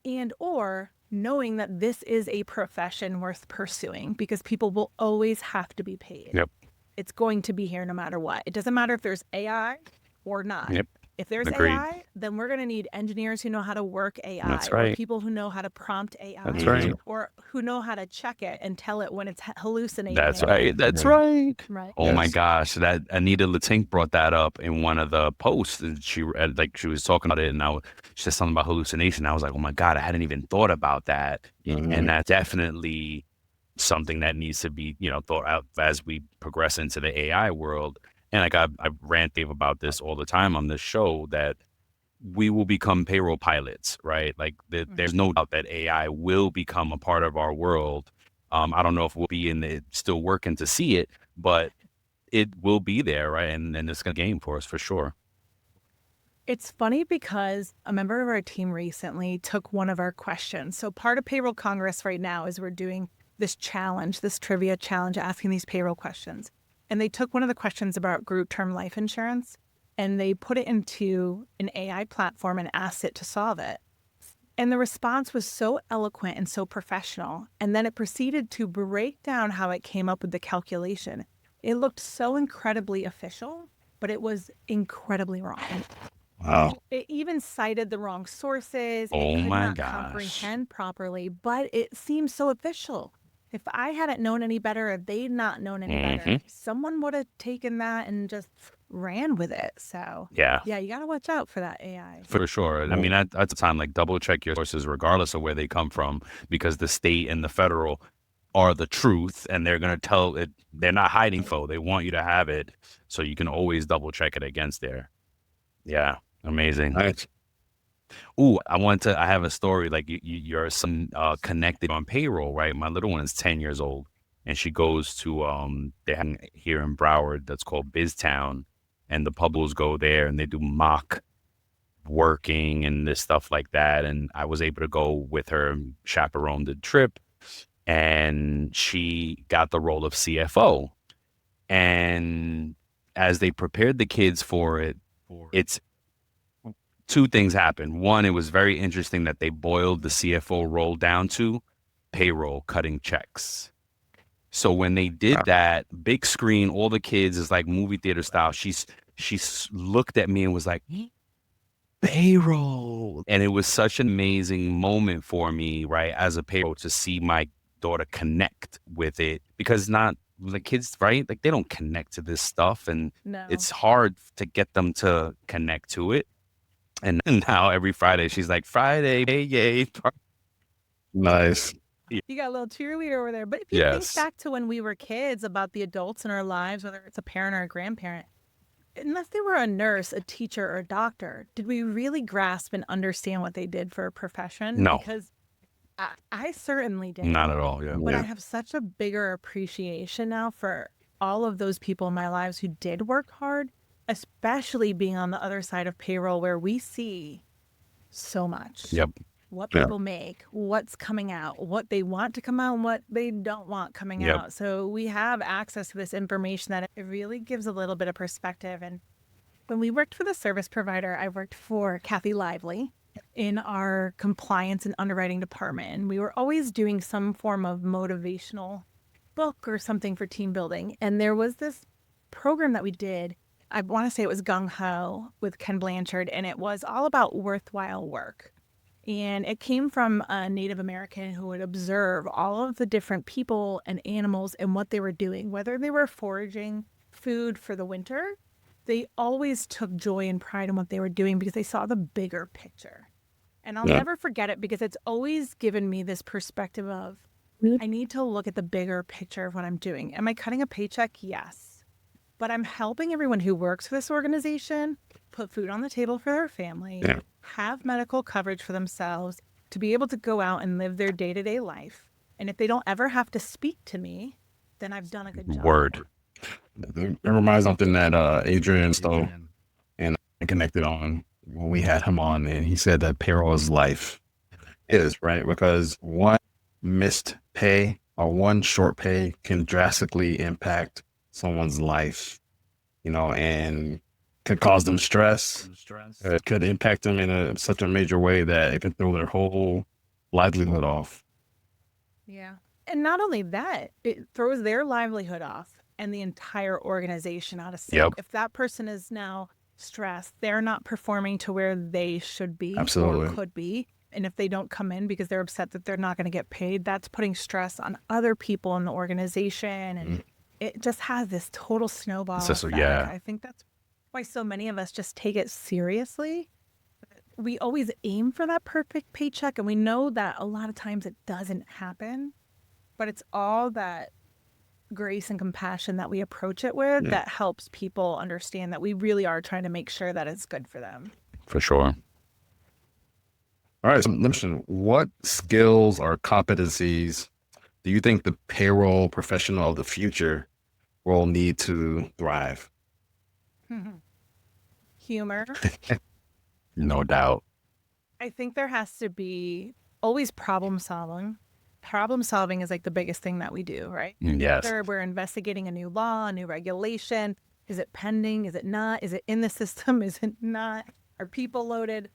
Speaker 1: And or knowing that this is a profession worth pursuing because people will always have to be paid.
Speaker 2: Yep.
Speaker 1: It's going to be here no matter what. It doesn't matter if there's AI or not.
Speaker 2: Yep.
Speaker 1: If there's
Speaker 2: Agreed.
Speaker 1: AI, then we're going to need engineers who know how to work AI.
Speaker 2: That's right.
Speaker 1: Or people who know how to prompt AI.
Speaker 2: That's right.
Speaker 1: Or who know how to check it and tell it when it's hallucinating.
Speaker 2: That's right. That's right.
Speaker 1: Right.
Speaker 2: Oh my gosh, that Anita Latink brought that up in one of the posts, and she was talking about it, and she said something about hallucination. I was like, oh my God, I hadn't even thought about that, and that's definitely something that needs to be thought out as we progress into the AI world. And like I rant Dave about this all the time on this show that we will become payroll pilots, right? Like there's no doubt that AI will become a part of our world. I don't know if we'll be still working to see it, but it will be there, right? And it's a game for us for sure.
Speaker 1: It's funny because a member of our team recently took one of our questions. So part of Payroll Congress right now is we're doing this challenge, this trivia challenge, asking these payroll questions. And they took one of the questions about group term life insurance and they put it into an AI platform and asked it to solve it. And the response was so eloquent and so professional. And then it proceeded to break down how it came up with the calculation. It looked so incredibly official, but it was incredibly wrong.
Speaker 3: Wow.
Speaker 1: It even cited the wrong sources.
Speaker 2: Oh
Speaker 1: it could
Speaker 2: my
Speaker 1: not
Speaker 2: gosh.
Speaker 1: comprehend properly, but it seemed so official. If I hadn't known any better, if they'd not known any better, someone would have taken that and just ran with it. So
Speaker 2: yeah,
Speaker 1: you got to watch out for that AI.
Speaker 2: For sure. I mean, at the time, like double check your sources regardless of where they come from, because the state and the federal are the truth and they're going to tell it. They're not hiding info. They want you to have it. So you can always double check it against there. Yeah. Amazing.
Speaker 3: Nice.
Speaker 2: Ooh, I have a story. Like your son connected on payroll, right? My little one is 10 years old and she goes to, they have here in Broward that's called BizTown, and the publics go there and they do mock working and this stuff like that. And I was able to go with her and chaperone the trip, and she got the role of CFO. And as they prepared the kids for it, it's two things happened. One, it was very interesting that they boiled the CFO role down to payroll, cutting checks. So when they did that, big screen, all the kids is like movie theater style. She looked at me and was like, payroll. And it was such an amazing moment for me, right, as a payroll, to see my daughter connect with it, because not the kids, right? Like they don't connect to this stuff, and it's hard to get them to connect to it. And now every Friday she's like, Friday, hey, yay.
Speaker 3: Nice.
Speaker 1: You got a little cheerleader over there. But if you think back to when we were kids, about the adults in our lives, whether it's a parent or a grandparent, unless they were a nurse, a teacher, or a doctor, did we really grasp and understand what they did for a profession?
Speaker 2: No.
Speaker 1: Because I certainly didn't.
Speaker 2: Not at all, yeah.
Speaker 1: But I have such a bigger appreciation now for all of those people in my lives who did work hard, especially being on the other side of payroll where we see so much.
Speaker 2: Yep.
Speaker 1: What people make, what's coming out, what they want to come out, and what they don't want coming out. So we have access to this information that it really gives a little bit of perspective. And when we worked for the service provider, I worked for Kathy Lively in our compliance and underwriting department. And we were always doing some form of motivational book or something for team building. And there was this program that we did. I want to say it was Gung Ho with Ken Blanchard, and it was all about worthwhile work. And it came from a Native American who would observe all of the different people and animals and what they were doing, whether they were foraging food for the winter they always took joy and pride in what they were doing because they saw the bigger picture. And I'll
Speaker 3: Yeah.
Speaker 1: never forget it because it's always given me this perspective of, I need to look at the bigger picture of what I'm doing. Am I cutting a paycheck? Yes. But I'm helping everyone who works for this organization put food on the table for their family,
Speaker 3: Yeah.
Speaker 1: have medical coverage for themselves, to be able to go out and live their day-to-day life. And if they don't ever have to speak to me, then I've done a good job.
Speaker 2: Word.
Speaker 3: It reminds me of something that Adrian Stowe and I connected on when we had him on, and he said that payroll is life. It is, right? Because one missed pay or one short pay can drastically impact someone's life, and could cause them stress. It could impact them in such a major way that it can throw their whole livelihood off.
Speaker 1: Yeah. And not only that, it throws their livelihood off and the entire organization out of sync.
Speaker 2: Yep.
Speaker 1: If that person is now stressed, they're not performing to where they should be
Speaker 3: Absolutely.
Speaker 1: or could be. And if they don't come in because they're upset that they're not going to get paid, that's putting stress on other people in the organization. And it just has this total snowball effect.
Speaker 2: Yeah.
Speaker 1: I think that's why so many of us just take it seriously. We always aim for that perfect paycheck, and we know that a lot of times it doesn't happen, but it's all that grace and compassion that we approach it with that helps people understand that we really are trying to make sure that it's good for them.
Speaker 2: For sure.
Speaker 3: All right. So, listen, what skills or competencies do you think the payroll professional of the future will need to thrive?
Speaker 1: Humor.
Speaker 2: No doubt.
Speaker 1: I think there has to be always problem solving. Problem solving is like the biggest thing that we do, right?
Speaker 2: Yes.
Speaker 1: Whether we're investigating a new law, a new regulation. Is it pending? Is it not? Is it in the system? Is it not? Are people loaded?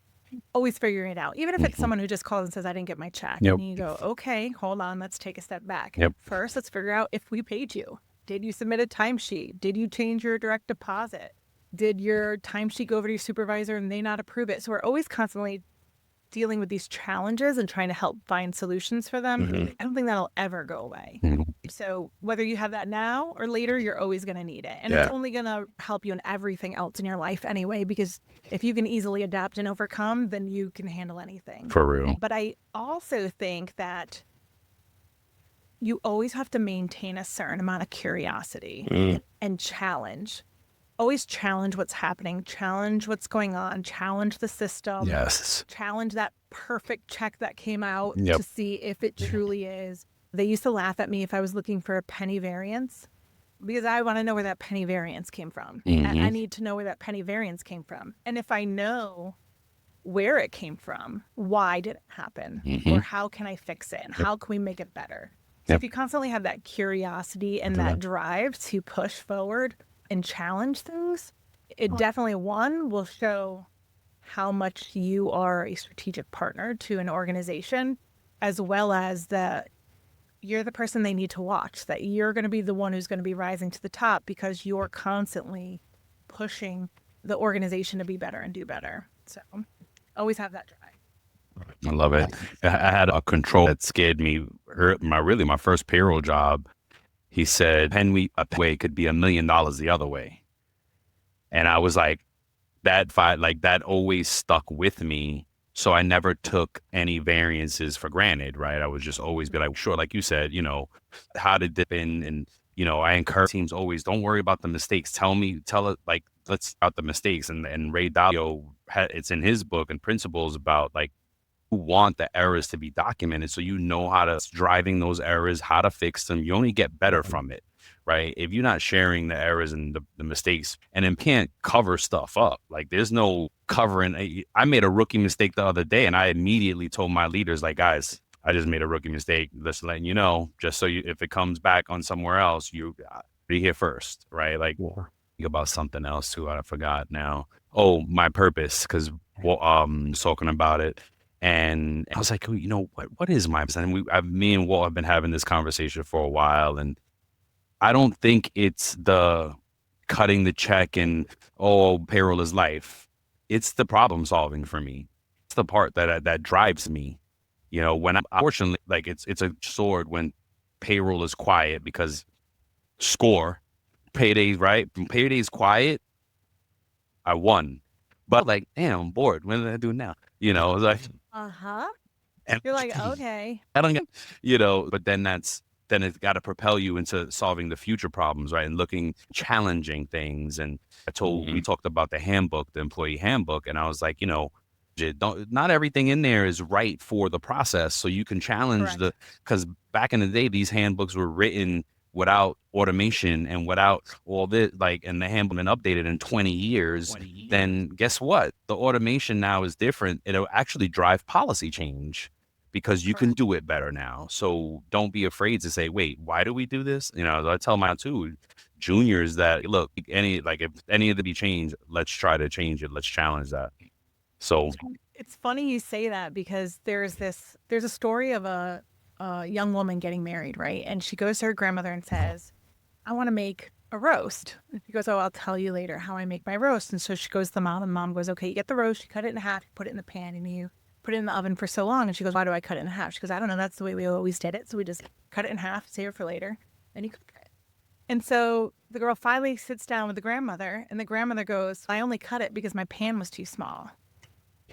Speaker 1: Always figuring it out. Even if it's someone who just calls and says, I didn't get my check.
Speaker 2: Yep.
Speaker 1: And you go, okay, hold on. Let's take a step back.
Speaker 2: Yep.
Speaker 1: First, let's figure out if we paid you. Did you submit a timesheet? Did you change your direct deposit? Did your timesheet go over to your supervisor and they not approve it? So we're always constantly dealing with these challenges and trying to help find solutions for them. I don't think that'll ever go away. So whether you have that now or later, you're always going to need it. And it's only going to help you in everything else in your life anyway, because if you can easily adapt and overcome, then you can handle anything.
Speaker 2: For real.
Speaker 1: But I also think that you always have to maintain a certain amount of curiosity and challenge. Always challenge what's happening, challenge what's going on, challenge the system.
Speaker 2: Yes.
Speaker 1: Challenge that perfect check that came out
Speaker 2: Yep.
Speaker 1: to see if it truly is. They used to laugh at me if I was looking for a penny variance because I want to know where that penny variance came from. I need to know where that penny variance came from. And if I know where it came from, why did it happen? Or how can I fix it? And how can we make it better? So if you constantly have that curiosity and that drive to push forward and challenge things, it definitely, one, will show how much you are a strategic partner to an organization, as well as that you're the person they need to watch, that you're going to be the one who's going to be rising to the top because you're constantly pushing the organization to be better and do better. So always have that drive.
Speaker 2: I love it. I had a control that scared me. My first payroll job. He said, "Penny a way could be $1 million the other way," and I was like, that always stuck with me. So I never took any variances for granted, right? I would just always be like, sure, like you said, how to dip in, and I encourage teams always, don't worry about the mistakes. Tell it, like, let's about the mistakes. And Ray Dalio, it's in his book and principles about like, who want the errors to be documented, so how to driving those errors, how to fix them. You only get better from it, right? If you're not sharing the errors and the mistakes, and then can't cover stuff up, like there's no covering. I made a rookie mistake the other day, and I immediately told my leaders, like, guys, I just made a rookie mistake. Just letting you know, just so if it comes back on somewhere else, you be here first, right? Like, think about something else too. I forgot now. Oh, my purpose, because talking about it. And I was like, what is my purpose? And me and Walt have been having this conversation for a while, and I don't think it's the cutting the check and payroll is life. It's the problem solving for me. It's the part that drives me. When unfortunately, like it's a sword when payroll is quiet, because paydays, right? When payday's quiet, I won. But like, damn, I'm bored. What did I do now? You know, it's like,
Speaker 1: Uh-huh.
Speaker 2: and
Speaker 1: You're like, okay.
Speaker 2: I don't get, but then then it's got to propel you into solving the future problems, right? And challenging things. And we talked about the handbook, the employee handbook. And I was like, not everything in there is right for the process. So you can challenge
Speaker 1: Correct.
Speaker 2: because back in the day, these handbooks were written without automation and without all this, like, and the handbook been updated in 20 years, then guess what? The automation now is different. It'll actually drive policy change because you can do it better now. So don't be afraid to say, wait, why do we do this? I tell my two juniors that, look, if any of it be changed, let's try to change it. Let's challenge that. So
Speaker 1: it's funny you say that because there's a story of a young woman getting married, right? And she goes to her grandmother and says, I want to make a roast. And she goes, oh, I'll tell you later how I make my roast. And so she goes to the mom, and mom goes, okay, you get the roast, you cut it in half, you put it in the pan, and you put it in the oven for so long. And she goes, why do I cut it in half? She goes, I don't know. That's the way we always did it. So we just cut it in half, save it for later, and you cook it. And so the girl finally sits down with the grandmother, and the grandmother goes, I only cut it because my pan was too small.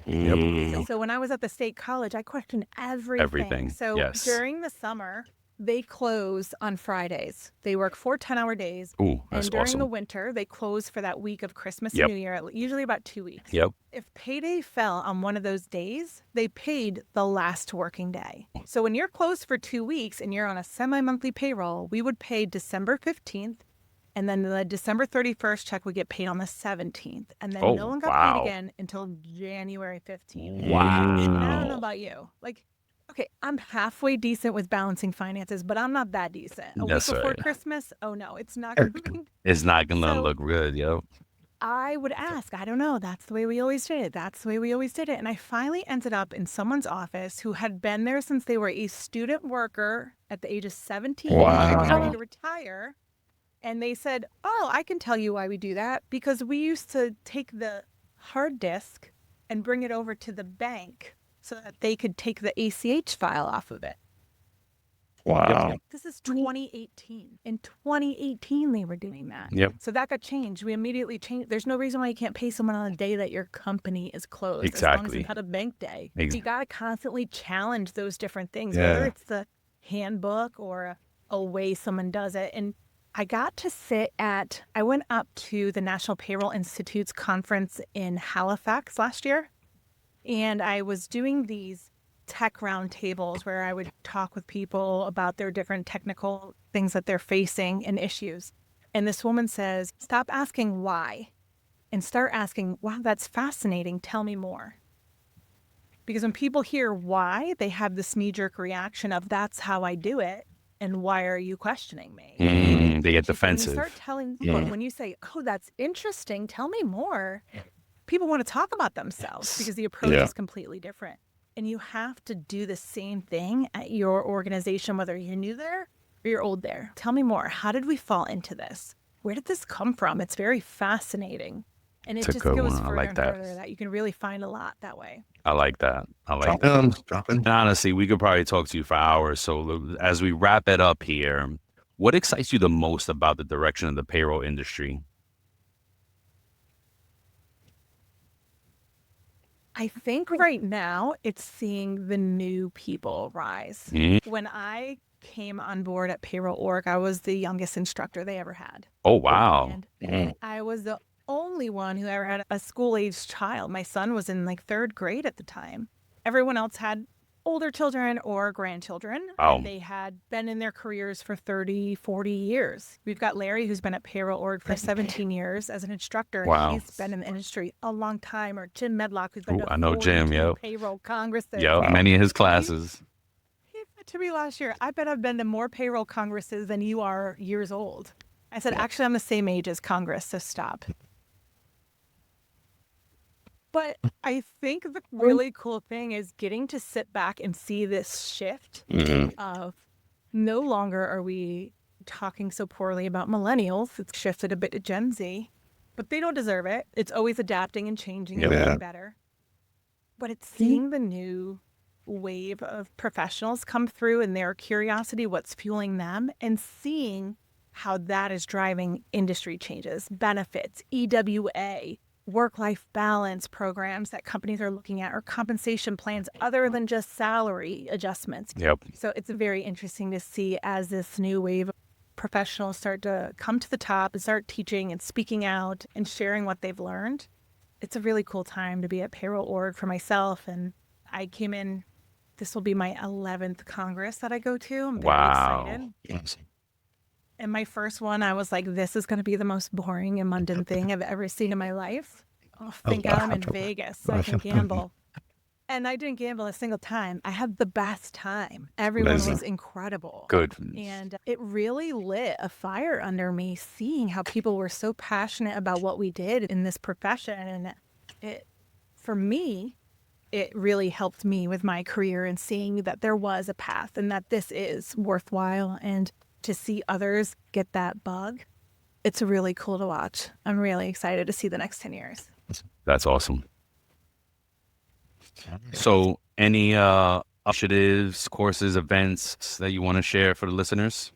Speaker 2: Yep.
Speaker 1: So when I was at the state college, I questioned everything. So
Speaker 2: yes.
Speaker 1: During the summer, they close on Fridays. They work 4 10-hour days.
Speaker 2: Ooh, that's
Speaker 1: and during
Speaker 2: awesome.
Speaker 1: the winter, they close for that week of Christmas
Speaker 2: Yep.
Speaker 1: and New Year, usually about 2 weeks.
Speaker 2: Yep.
Speaker 1: If payday fell on one of those days, they paid the last working day. So when you're closed for 2 weeks and you're on a semi-monthly payroll, we would pay December 15th. And then the December 31st check would get paid on the 17th. And then no one got paid again until January 15th.
Speaker 2: Wow.
Speaker 1: And I don't know about you. Like, okay, I'm halfway decent with balancing finances, but I'm not that decent. A week before Christmas, oh no, it's not going to
Speaker 2: It's not going to look good, yo.
Speaker 1: I would ask, I don't know, that's the way we always did it. That's the way we always did it. And I finally ended up in someone's office who had been there since they were a student worker at the age of 17.
Speaker 3: Wow.
Speaker 1: Trying to retire. And they said, oh, I can tell you why we do that. Because we used to take the hard disk and bring it over to the bank so that they could take the ACH file off of it.
Speaker 3: Wow.
Speaker 1: This is 2018. In 2018, they were doing that.
Speaker 2: Yep.
Speaker 1: So that got changed. We immediately changed. There's no reason why you can't pay someone on a day that your company is closed.
Speaker 2: Exactly.
Speaker 1: As long as you had a bank day. You got to constantly challenge those different things,
Speaker 3: Yeah.
Speaker 1: whether it's the handbook or a way someone does it. And I got to I went up to the National Payroll Institute's conference in Halifax last year, and I was doing these tech roundtables where I would talk with people about their different technical things that they're facing and issues. And this woman says, stop asking why and start asking, wow, that's fascinating. Tell me more. Because when people hear why, they have this knee-jerk reaction of that's how I do it. And why are you questioning me?
Speaker 2: They get defensive.
Speaker 1: When you start telling people, when you say, oh, that's interesting, tell me more, people want to talk about themselves because the approach is completely different. And you have to do the same thing at your organization, whether you're new there or you're old there. Tell me more. How did we fall into this? Where did this come from? It's very fascinating. And it just goes further and further that you can really find a lot that way.
Speaker 2: I like that. And honestly, we could probably talk to you for hours. So as we wrap it up here, what excites you the most about the direction of the payroll industry?
Speaker 1: I think right now it's seeing the new people rise. When I came on board at Payroll Org, I was the youngest instructor they ever had.
Speaker 2: Oh, wow.
Speaker 1: And I was the only one who ever had a school-aged child. My son was in like 3rd grade at the time. Everyone else had older children or grandchildren.
Speaker 2: Wow.
Speaker 1: And they had been in their careers for 30, 40 years. We've got Larry, who's been at Payroll Org for 17 years as an instructor.
Speaker 2: Wow.
Speaker 1: He's been in the industry a long time. Or Jim Medlock, who's been
Speaker 2: I know Jim,
Speaker 1: payroll congresses.
Speaker 2: Many of his classes.
Speaker 1: He said to me last year, I bet I've been to more payroll congresses than you are years old. I said, actually, I'm the same age as Congress, so stop. But I think the really cool thing is getting to sit back and see this shift of no longer are we talking so poorly about millennials. It's shifted a bit to Gen Z, but they don't deserve it. It's always adapting and changing and getting better. But it's seeing the new wave of professionals come through and their curiosity, what's fueling them, and seeing how that is driving industry changes, benefits, EWA, work-life balance programs that companies are looking at, or compensation plans other than just salary adjustments.
Speaker 2: Yep.
Speaker 1: So it's very interesting to see as this new wave of professionals start to come to the top and start teaching and speaking out and sharing what they've learned. It's a really cool time to be at Payroll Org for myself. And I came in, this will be my 11th Congress that I go to. I'm very excited.
Speaker 3: Yes.
Speaker 1: And my first one, I was like, this is going to be the most boring and mundane thing I've ever seen in my life. Oh, thank God I'm in Vegas, so I can gamble. And I didn't gamble a single time. I had the best time. Everyone was incredible.
Speaker 2: Good.
Speaker 1: And it really lit a fire under me, seeing how people were so passionate about what we did in this profession. And for me, it really helped me with my career and seeing that there was a path and that this is worthwhile. And to see others get that bug, it's really cool to watch. I'm really excited to see the next 10 years.
Speaker 2: That's awesome. So any initiatives, courses, events that you want to share for the listeners?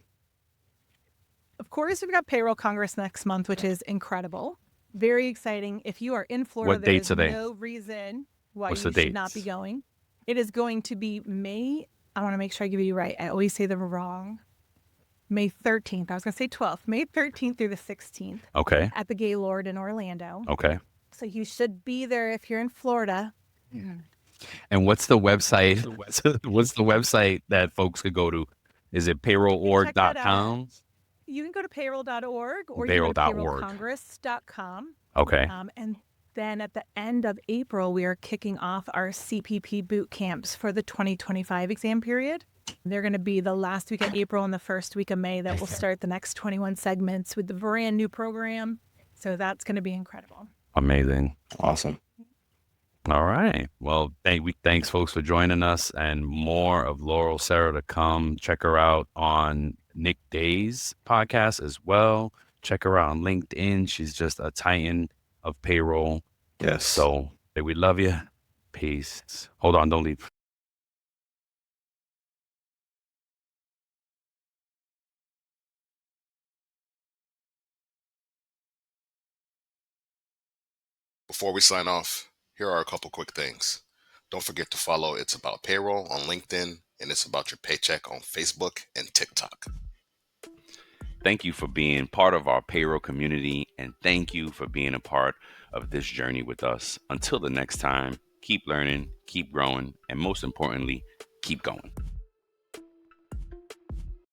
Speaker 1: Of course, we've got Payroll Congress next month, which is incredible. Very exciting. If you are in Florida,
Speaker 2: What dates are they?
Speaker 1: no reason why
Speaker 2: What's
Speaker 1: you
Speaker 2: the
Speaker 1: should not be going. It is going to be May. I want to make sure I give you right. I always say them wrong. May 13th. I was going to say 12th. May 13th through the 16th.
Speaker 2: Okay.
Speaker 1: At the Gaylord in Orlando.
Speaker 2: Okay.
Speaker 1: So you should be there if you're in Florida.
Speaker 2: And what's the website? What's the website that folks could go to? Is it payrollorg.com?
Speaker 1: You can go to payroll.org or
Speaker 2: Payroll.org.
Speaker 1: you can go to payrollcongress.com.
Speaker 2: Okay.
Speaker 1: And then at the end of April, we are kicking off our CPP boot camps for the 2025 exam period. They're going to be the last week of April and the first week of May that will start the next 21 segments with the brand new program. So that's going to be incredible.
Speaker 2: Amazing.
Speaker 3: Awesome.
Speaker 2: All right. Well, thanks folks for joining us, and more of Laurel Serra to come. Check her out on Nick Day's podcast as well. Check her out on LinkedIn. She's just a titan of payroll.
Speaker 3: Yes.
Speaker 2: So we love you. Peace. Hold on. Don't leave.
Speaker 4: Before we sign off, here are a couple quick things. Don't forget to follow It's About Payroll on LinkedIn and It's About Your Paycheck on Facebook and TikTok.
Speaker 2: Thank you for being part of our payroll community, and thank you for being a part of this journey with us. Until the next time, keep learning, keep growing, and most importantly, keep going.